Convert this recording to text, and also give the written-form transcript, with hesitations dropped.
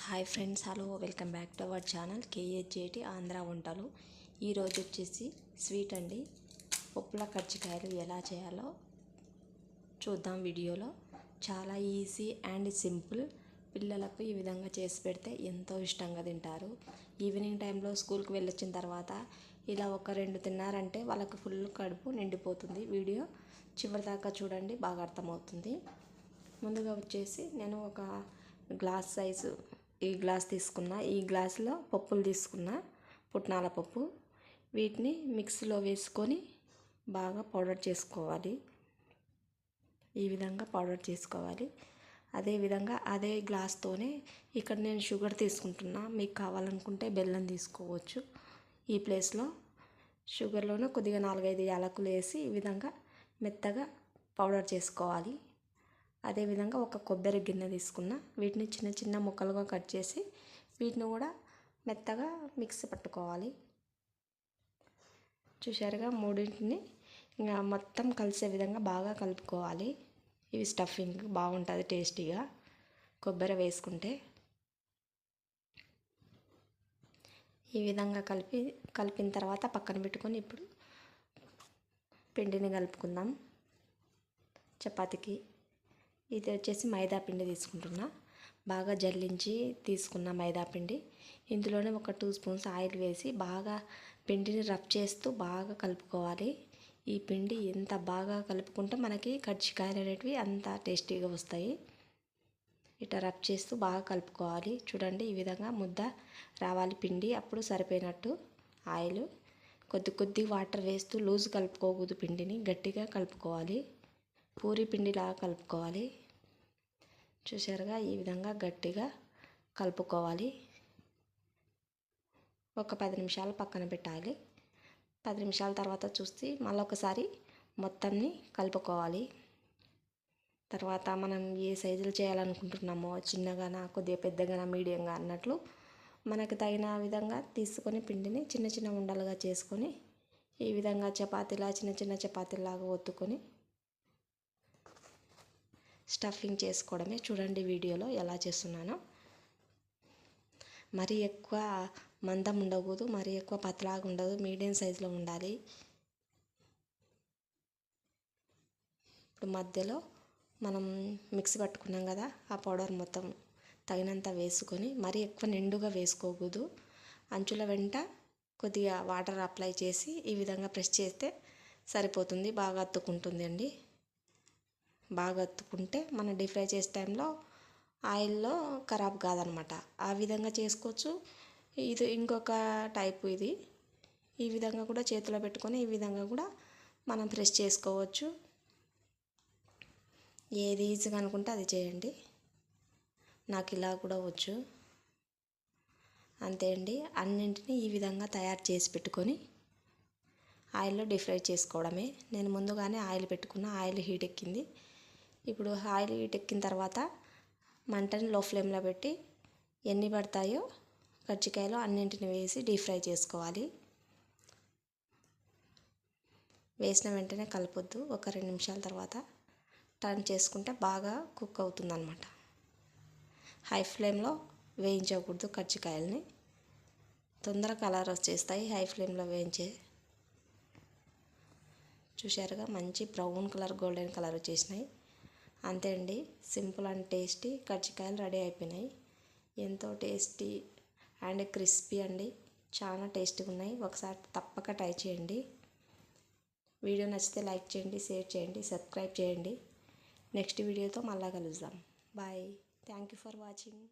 Hi friends, hello, welcome back to our channel KHJT Andhra వంటలు. ఈరోజు వచ్చేసి స్వీట్ అండి. పప్పుల కజ్జికాయలు ఎలా చేయాలో చూద్దాం వీడియోలో. చాలా ఈజీ అండ్ సింపుల్. పిల్లలకు ఈ విధంగా చేసి పెడితే ఎంతో ఇష్టంగా తింటారు. ఈవినింగ్ టైంలో స్కూల్కి వెళ్ళొచ్చిన తర్వాత ఇలా ఒక రెండు తిన్నారంటే వాళ్ళకు ఫుల్ కడుపు నిండిపోతుంది. వీడియో చివరి దాకా చూడండి, బాగా అర్థమవుతుంది. ముందుగా వచ్చేసి నేను ఒక గ్లాస్ సైజు ఈ గ్లాస్ తీసుకున్నా. ఈ గ్లాసులో పప్పులు తీసుకున్నా, పుట్నాల పప్పు. వీటిని మిక్సీలో వేసుకొని బాగా పౌడర్ చేసుకోవాలి. ఈ విధంగా పౌడర్ చేసుకోవాలి. అదేవిధంగా అదే గ్లాస్తోనే ఇక్కడ నేను షుగర్ తీసుకుంటున్నా. మీకు కావాలనుకుంటే బెల్లం తీసుకోవచ్చు. ఈ ప్లేస్లో షుగర్లోనే కొద్దిగా 4-5 యాలకులు వేసి ఈ విధంగా మెత్తగా పౌడర్ చేసుకోవాలి. అదేవిధంగా ఒక కొబ్బరి గిన్నె తీసుకున్న. వీటిని చిన్న చిన్న ముక్కలుగా కట్ చేసి వీటిని కూడా మెత్తగా మిక్సీ పట్టుకోవాలి. చూశారుగా, మూడింటిని ఇంకా మొత్తం కలిసే విధంగా బాగా కలుపుకోవాలి. ఇవి స్టఫింగ్ బాగుంటుంది టేస్టీగా కొబ్బరి వేసుకుంటే. ఈ విధంగా కలిపిన తర్వాత పక్కన పెట్టుకొని ఇప్పుడు పిండిని కలుపుకుందాం. చపాతీకి ఇది వచ్చేసి మైదా పిండి తీసుకుంటున్నా. బాగా జల్లించి తీసుకున్న మైదా పిండి. ఇందులోనే ఒక 2 స్పూన్స్ ఆయిల్ వేసి బాగా పిండిని రబ్ చేస్తూ బాగా కలుపుకోవాలి. ఈ పిండి ఎంత బాగా కలుపుకుంటే మనకి కజ్జికాయలు అనేటివి అంత టేస్టీగా వస్తాయి. ఇట్లా రబ్ చేస్తూ బాగా కలుపుకోవాలి. చూడండి, ఈ విధంగా ముద్ద రావాలి పిండి. అప్పుడు సరిపోయినట్టు ఆయిల్. కొద్ది వాటర్ వేస్తూ లూజ్ కలుపుకోకూడదు, పిండిని గట్టిగా కలుపుకోవాలి. పూరి పిండిలాగా కలుపుకోవాలి. చూసారుగా, ఈ విధంగా గట్టిగా కలుపుకోవాలి. ఒక 10 నిమిషాలు పక్కన పెట్టాలి. 10 నిమిషాల తర్వాత చూసి మళ్ళీ ఒకసారి మొత్తాన్ని కలుపుకోవాలి. తర్వాత మనం ఏ సైజులు చేయాలనుకుంటున్నామో, చిన్నగానా, కొద్దిగా పెద్దగానా, మీడియంగా అన్నట్లు మనకు తగిన విధంగా తీసుకొని పిండిని చిన్న చిన్న ఉండలుగా చేసుకొని ఈ విధంగా చిన్న చిన్న చపాతీలాగా ఒత్తుకొని స్టఫింగ్ చేసుకోవడమే. చూడండి వీడియోలో ఎలా చేస్తున్నానో. మరీ ఎక్కువ మందం ఉండకూడదు, మరీ ఎక్కువ పతలాగా ఉండదు, మీడియం సైజులో ఉండాలి. ఇప్పుడు మధ్యలో మనం మిక్సీ పట్టుకున్నాం కదా, ఆ పౌడర్ మొత్తం తగినంత వేసుకొని మరీ ఎక్కువ నిండుగా వేసుకోకూడదు. అంచుల వెంట కొద్దిగా వాటర్ అప్లై చేసి ఈ విధంగా ప్రెస్ చేస్తే సరిపోతుంది. బాగా అత్తుకుంటుంది అండి. బాగా అత్తుకుంటే మనం డీప్ ఫ్రై చేసే టైంలో ఆయిల్లో ఖరాబ్ కాదనమాట. ఆ విధంగా చేసుకోవచ్చు. ఇది ఇంకొక టైపు. ఇది ఈ విధంగా కూడా చేతిలో పెట్టుకొని ఈ విధంగా కూడా మనం ప్రెస్ చేసుకోవచ్చు. ఏది ఈజీగా అనుకుంటే అది చేయండి. నాకు ఇలా కూడా వచ్చు. అంతే అండి. అన్నింటినీ ఈ విధంగా తయారు చేసి పెట్టుకొని ఆయిల్లో డీప్ ఫ్రై చేసుకోవడమే. నేను ముందుగానే ఆయిల్ పెట్టుకున్న. ఆయిల్ హీట్ ఎక్కింది. ఇప్పుడు ఆయిల్ హీట్ ఎక్కిన తర్వాత మంటని లో ఫ్లేమ్లో పెట్టి ఎన్ని పడతాయో కజ్జికాయలు అన్నింటిని వేసి డీప్ ఫ్రై చేసుకోవాలి. వేసిన వెంటనే కలపొద్దు. ఒక 2 నిమిషాల తర్వాత టర్న్ చేసుకుంటే బాగా కుక్ అవుతుందన్నమాట. హై ఫ్లేమ్లో వేయించకూడదు కజ్జికాయలని. తొందరగా కలర్ వచ్చేస్తాయి హై ఫ్లేమ్లో వేయించే. చూశారుగా, మంచి బ్రౌన్ కలర్, గోల్డెన్ కలర్ వచ్చేసినాయి. అంతే అండి. సింపుల్ అండ్ టేస్టీ కజ్జికాయలు రెడీ అయిపోయినాయి. ఎంతో టేస్టీ అండ్ క్రిస్పీ అండి. చాలా టేస్టీగా ఉన్నాయి. ఒకసారి తప్పక ట్రై చేయండి. వీడియో నచ్చితే లైక్ చేయండి, షేర్ చేయండి, సబ్స్క్రైబ్ చేయండి. నెక్స్ట్ వీడియోతో మళ్ళా కలుద్దాం. Bye. Thank you for watching.